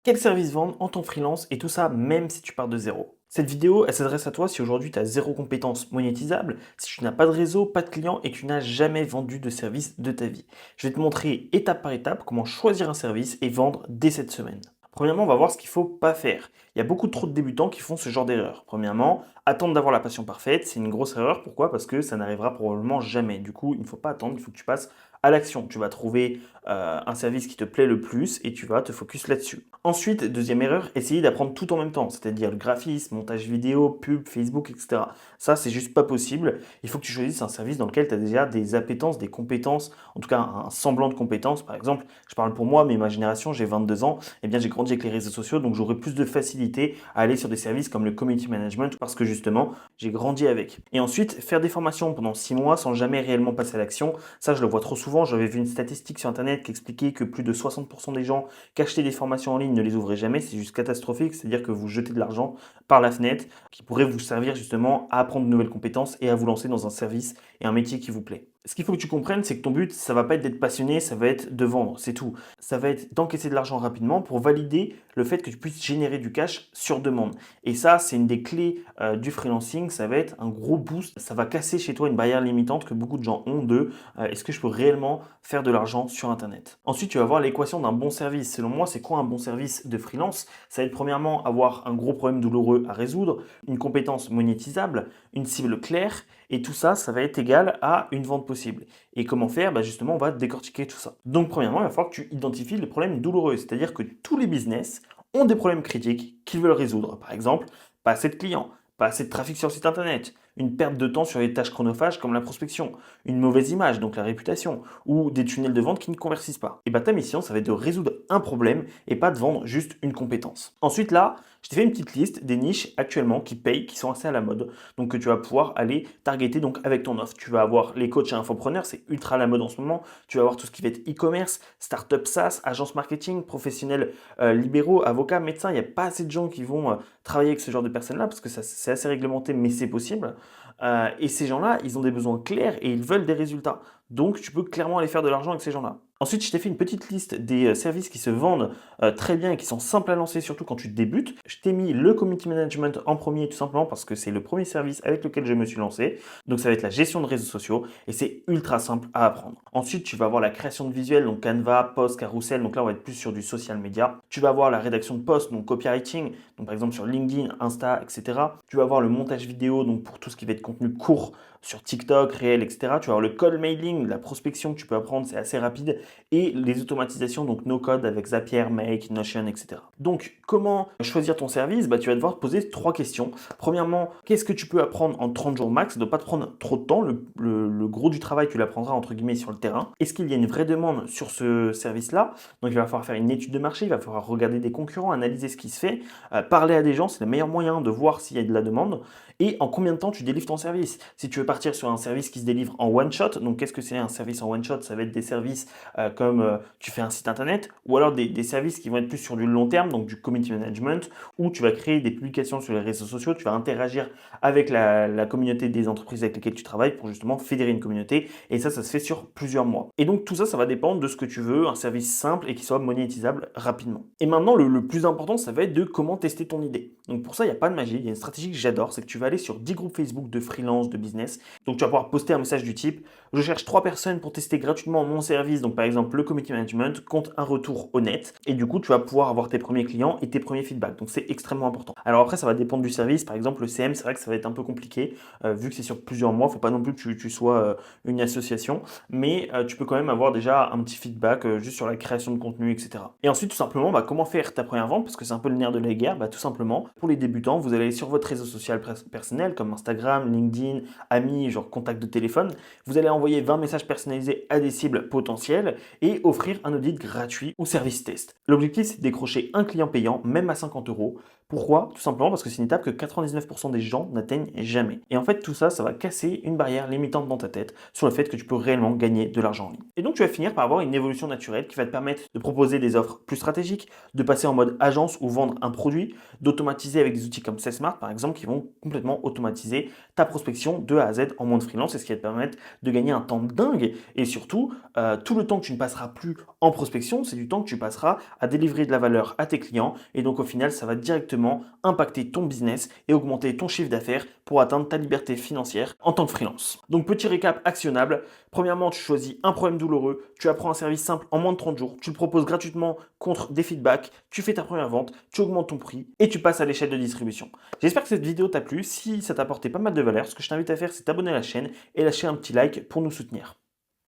Quel service vendre en tant que freelance et tout ça même si tu pars de zéro. Cette vidéo, elle s'adresse à toi si aujourd'hui tu as zéro compétence monétisable, si tu n'as pas de réseau, pas de clients et que tu n'as jamais vendu de service de ta vie. Je vais te montrer étape par étape comment choisir un service et vendre dès cette semaine. Premièrement, on va voir ce qu'il ne faut pas faire. Il y a beaucoup trop de débutants qui font ce genre d'erreur. Premièrement, attendre d'avoir la passion parfaite, c'est une grosse erreur. Pourquoi? Parce que ça n'arrivera probablement jamais. Du coup, il ne faut pas attendre, il faut que tu passes à l'action. Tu vas trouver un service qui te plaît le plus et tu vas te focus là-dessus. Ensuite, deuxième erreur, essayer d'apprendre tout en même temps, c'est-à-dire le graphisme, montage vidéo, pub, Facebook, etc. Ça, c'est juste pas possible. Il faut que tu choisisses un service dans lequel tu as déjà des appétences, des compétences, en tout cas un semblant de compétences. Par exemple, je parle pour moi, mais ma génération, j'ai 22 ans, eh bien j'ai grandi avec les réseaux sociaux, donc j'aurai plus de facilité à aller sur des services comme le community management parce que justement, j'ai grandi avec. Et ensuite, faire des formations pendant 6 mois sans jamais réellement passer à l'action, ça, je le vois trop souvent. J'avais vu une statistique sur Internet qui expliquait que plus de 60% des gens qui achetaient des formations en ligne ne les ouvrez jamais, c'est juste catastrophique, c'est-à-dire que vous jetez de l'argent par la fenêtre qui pourrait vous servir justement à apprendre de nouvelles compétences et à vous lancer dans un service et un métier qui vous plaît. Ce qu'il faut que tu comprennes, c'est que ton but, ça va pas être d'être passionné, ça va être de vendre, c'est tout. Ça va être d'encaisser de l'argent rapidement pour valider le fait que tu puisses générer du cash sur demande. Et ça, c'est une des clés du freelancing, ça va être un gros boost, ça va casser chez toi une barrière limitante que beaucoup de gens ont de est-ce que je peux réellement faire de l'argent sur Internet. Ensuite, tu vas voir l'équation d'un bon service. Selon moi, c'est quoi un bon service de freelance? Ça va être premièrement avoir un gros problème douloureux à résoudre, une compétence monétisable, une cible claire, et tout ça, ça va être égal à une vente possible. Et comment faire? Bah justement, on va décortiquer tout ça. Donc, premièrement, il va falloir que tu identifies les problèmes douloureux, c'est-à-dire que tous les business ont des problèmes critiques qu'ils veulent résoudre. Par exemple, pas assez de clients, pas assez de trafic sur le site internet, une perte de temps sur les tâches chronophages comme la prospection, une mauvaise image, donc la réputation, ou des tunnels de vente qui ne convertissent pas. Et bah ta mission, ça va être de résoudre un problème et pas de vendre juste une compétence. Ensuite là, je t'ai fait une petite liste des niches actuellement qui payent, qui sont assez à la mode, donc que tu vas pouvoir aller targeter donc avec ton offre. Tu vas avoir les coachs et infopreneurs, c'est ultra à la mode en ce moment. Tu vas avoir tout ce qui va être e-commerce, startup SaaS, agence marketing, professionnels libéraux, avocats, médecins. Il n'y a pas assez de gens qui vont travailler avec ce genre de personnes-là parce que c'est assez réglementé, mais c'est possible. Et ces gens-là, ils ont des besoins clairs et ils veulent des résultats. Donc, tu peux clairement aller faire de l'argent avec ces gens-là. Ensuite, je t'ai fait une petite liste des services qui se vendent très bien et qui sont simples à lancer, surtout quand tu débutes. Je t'ai mis le community management en premier, tout simplement parce que c'est le premier service avec lequel je me suis lancé. Donc, ça va être la gestion de réseaux sociaux et c'est ultra simple à apprendre. Ensuite, tu vas avoir la création de visuels, donc Canva, Post, Carousel. Donc là, on va être plus sur du social media. Tu vas avoir la rédaction de posts, donc copywriting, donc par exemple sur LinkedIn, Insta, etc. Tu vas avoir le montage vidéo, donc pour tout ce qui va être contenu court sur TikTok, réel, etc. Tu vas avoir le call mailing, la prospection que tu peux apprendre, c'est assez rapide, et les automatisations, donc no code avec Zapier, Make, Notion, etc. Donc, comment choisir ton service? Bah, tu vas devoir te poser trois questions. Premièrement, qu'est-ce que tu peux apprendre en 30 jours max? Ça ne doit pas te prendre trop de temps. Le gros du travail, tu l'apprendras entre guillemets sur le terrain. Est-ce qu'il y a une vraie demande sur ce service-là? Donc, il va falloir faire une étude de marché, il va falloir regarder des concurrents, analyser ce qui se fait, parler à des gens, c'est le meilleur moyen de voir s'il y a de la demande. Et en combien de temps tu délivres ton service? Si tu veux partir sur un service qui se délivre en one shot, donc qu'est-ce que c'est un service en one shot? Ça va être des services comme tu fais un site internet, ou alors des services qui vont être plus sur du long terme, donc du community management, où tu vas créer des publications sur les réseaux sociaux, tu vas interagir avec la communauté des entreprises avec lesquelles tu travailles pour justement fédérer une communauté, et ça se fait sur plusieurs mois. Et donc tout ça, ça va dépendre de ce que tu veux, un service simple et qui soit monétisable rapidement. Et maintenant, le plus important, ça va être de comment tester ton idée. Donc pour ça, il n'y a pas de magie, il y a une stratégie que j'adore, c'est que tu vas aller sur 10 groupes Facebook de freelance, de business, donc tu vas pouvoir poster un message du type je cherche 3 personnes pour tester gratuitement mon service, donc par exemple le community management, compte un retour honnête. Et du coup, tu vas pouvoir avoir tes premiers clients et tes premiers feedbacks. Donc c'est extrêmement important. Alors après, ça va dépendre du service. Par exemple, le CM, c'est vrai que ça va être un peu compliqué, vu que c'est sur plusieurs mois. Il ne faut pas non plus que tu sois une association. Mais tu peux quand même avoir déjà un petit feedback juste sur la création de contenu, etc. Et ensuite, tout simplement, bah, comment faire ta première vente? Parce que c'est un peu le nerf de la guerre. Bah, tout simplement, pour les débutants, vous allez aller sur votre réseau social personnel, comme Instagram, LinkedIn, Amis, genre contact de téléphone. Vous allez envoyer 20 messages personnalisés à des cibles potentielles et offrir un audit gratuit ou service test. L'objectif, c'est de décrocher un client payant, même à 50 euros, Pourquoi? Tout simplement parce que c'est une étape que 99% des gens n'atteignent jamais. Et en fait, tout ça, ça va casser une barrière limitante dans ta tête sur le fait que tu peux réellement gagner de l'argent en ligne. Et donc, tu vas finir par avoir une évolution naturelle qui va te permettre de proposer des offres plus stratégiques, de passer en mode agence ou vendre un produit, d'automatiser avec des outils comme Salesmart, par exemple, qui vont complètement automatiser ta prospection de A à Z en mode freelance, et ce qui va te permettre de gagner un temps dingue. Et surtout, tout le temps que tu ne passeras plus en prospection, c'est du temps que tu passeras à délivrer de la valeur à tes clients. Et donc, au final, ça va directement impacter ton business et augmenter ton chiffre d'affaires pour atteindre ta liberté financière en tant que freelance. Donc, petit récap actionnable. Premièrement, tu choisis un problème douloureux, tu apprends un service simple en moins de 30 jours, tu le proposes gratuitement contre des feedbacks, tu fais ta première vente, tu augmentes ton prix et tu passes à l'échelle de distribution. J'espère que cette vidéo t'a plu. Si ça t'a apporté pas mal de valeur, ce que je t'invite à faire, c'est t'abonner à la chaîne et lâcher un petit like pour nous soutenir.